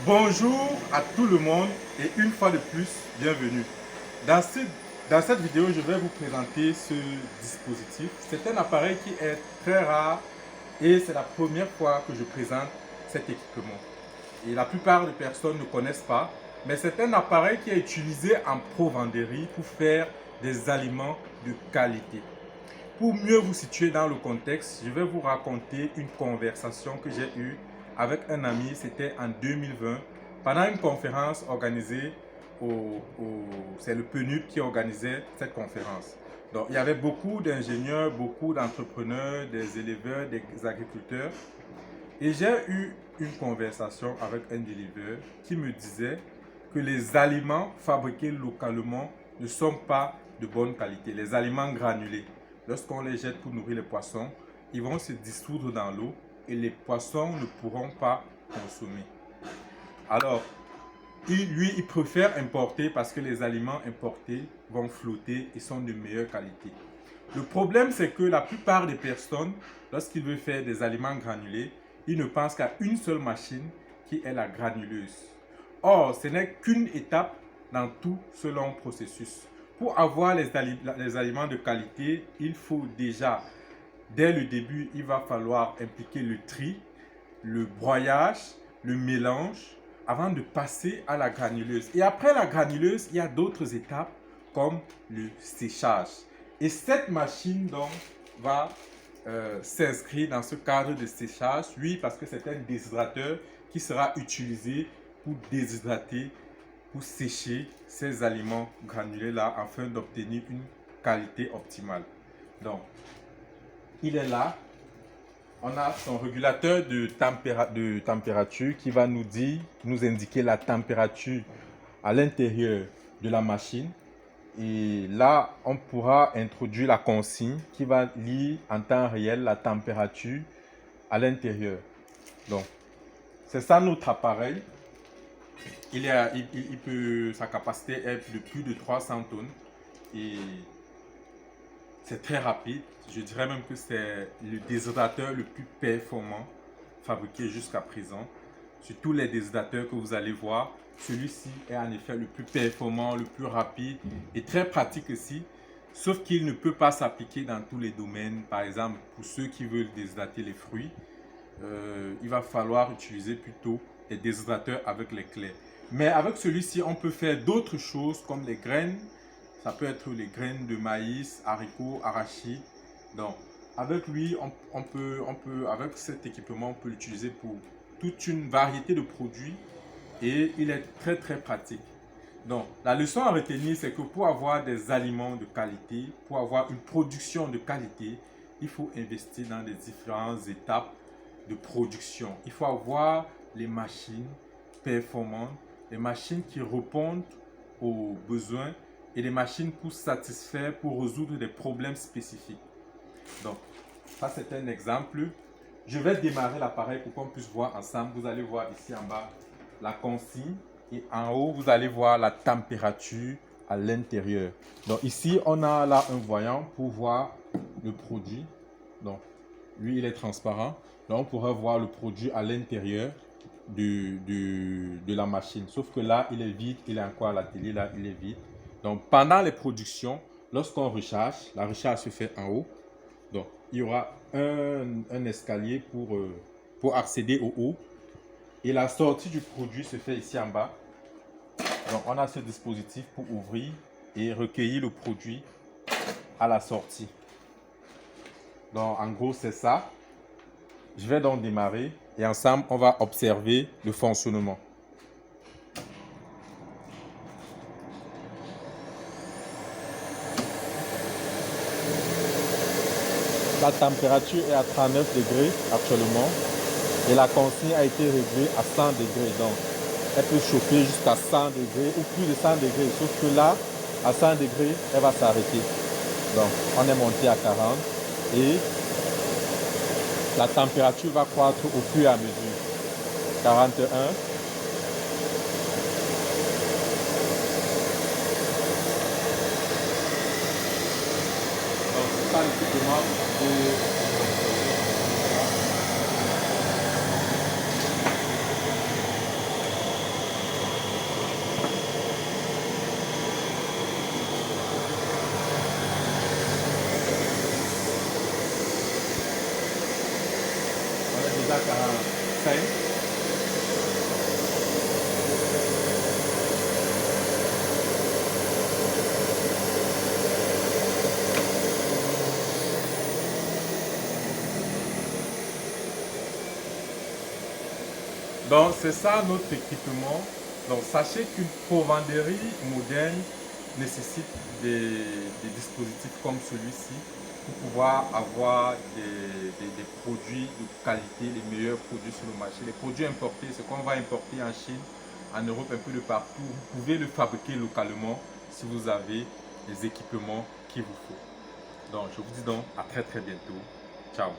Bonjour à tout le monde et une fois de plus, bienvenue. Dans, ce- dans cette vidéo, je vais vous présenter ce dispositif. C'est un appareil qui est très rare et c'est la première fois que je présente cet équipement. Et la plupart des personnes ne connaissent pas, mais c'est un appareil qui est utilisé en provenderie pour faire des aliments de qualité. Pour mieux vous situer dans le contexte, je vais vous raconter une conversation que j'ai eue avec un ami, c'était en 2020, pendant une conférence organisée c'est le PNUD qui organisait cette conférence. Donc, il y avait beaucoup d'ingénieurs, beaucoup d'entrepreneurs, des éleveurs, des agriculteurs. Et j'ai eu une conversation avec un éleveur qui me disait que les aliments fabriqués localement ne sont pas de bonne qualité. Les aliments granulés, lorsqu'on les jette pour nourrir les poissons, ils vont se dissoudre dans l'eau et les poissons ne pourront pas consommer. Alors, il préfère importer parce que les aliments importés vont flotter et sont de meilleure qualité. Le problème, c'est que la plupart des personnes, lorsqu'ils veulent faire des aliments granulés, ils ne pensent qu'à une seule machine qui est la granuleuse. Or, ce n'est qu'une étape dans tout ce long processus. Pour avoir les aliments de qualité, il faut déjà, dès le début, il va falloir impliquer le tri, le broyage, le mélange, avant de passer à la granuleuse. Et après la granuleuse, il y a d'autres étapes comme le séchage. Et cette machine donc va s'inscrire dans ce cadre de séchage, oui, parce que c'est un déshydrateur qui sera utilisé pour déshydrater, pour sécher ces aliments granulés-là afin d'obtenir une qualité optimale. Donc, il est là. On a son régulateur de température qui va nous indiquer la température à l'intérieur de la machine. Et là, on pourra introduire la consigne qui va lire en temps réel la température à l'intérieur. Donc, c'est ça notre appareil. Sa capacité est de plus de 300 tonnes et c'est très rapide. Je dirais même que c'est le déshydrateur le plus performant fabriqué jusqu'à présent. Sur tous les déshydratateurs que vous allez voir, celui-ci est en effet le plus performant, le plus rapide et très pratique aussi. Sauf qu'il ne peut pas s'appliquer dans tous les domaines. Par exemple, pour ceux qui veulent déshydrater les fruits, il va falloir utiliser plutôt les déshydrateurs avec les clés. Mais avec celui-ci, on peut faire d'autres choses comme les graines. Ça peut être les graines de maïs, haricots, arachides. Donc, avec lui, avec cet équipement, on peut l'utiliser pour toute une variété de produits et il est très très pratique. Donc, la leçon à retenir, c'est que pour avoir des aliments de qualité, pour avoir une production de qualité, il faut investir dans les différentes étapes de production. Il faut avoir les machines performantes, les machines qui répondent aux besoins et des machines pour satisfaire, pour résoudre des problèmes spécifiques. Donc, ça c'est un exemple. Je vais démarrer l'appareil pour qu'on puisse voir ensemble. Vous allez voir ici en bas la consigne et en haut, vous allez voir la température à l'intérieur. Donc ici, on a là un voyant pour voir le produit. Donc, lui, il est transparent. Donc, on pourra voir le produit à l'intérieur de la machine. Sauf que là, il est vide. Il est encore à la télé. Là, il est vide. Donc, pendant les productions, lorsqu'on recharge, la recharge se fait en haut. Donc, il y aura un escalier pour accéder au haut. Et la sortie du produit se fait ici en bas. Donc, on a ce dispositif pour ouvrir et recueillir le produit à la sortie. Donc, en gros, c'est ça. Je vais donc démarrer et ensemble, on va observer le fonctionnement. La température est à 39 degrés actuellement et la consigne a été réglée à 100 degrés. Donc, elle peut chauffer jusqu'à 100 degrés ou plus de 100 degrés. Sauf que là, à 100 degrés, elle va s'arrêter. Donc, on est monté à 40 et la température va croître au fur et à mesure. 41. Donc, c'est ça l'équipement pour... 5. Donc c'est ça notre équipement. Donc sachez qu'une provenderie moderne nécessite des dispositifs comme celui-ci pour pouvoir avoir des produits de qualité, les meilleurs produits sur le marché. Les produits importés, ce qu'on va importer en Chine, en Europe, un peu de partout, vous pouvez le fabriquer localement si vous avez les équipements qu'il vous faut. Donc je vous dis donc à très bientôt. Ciao.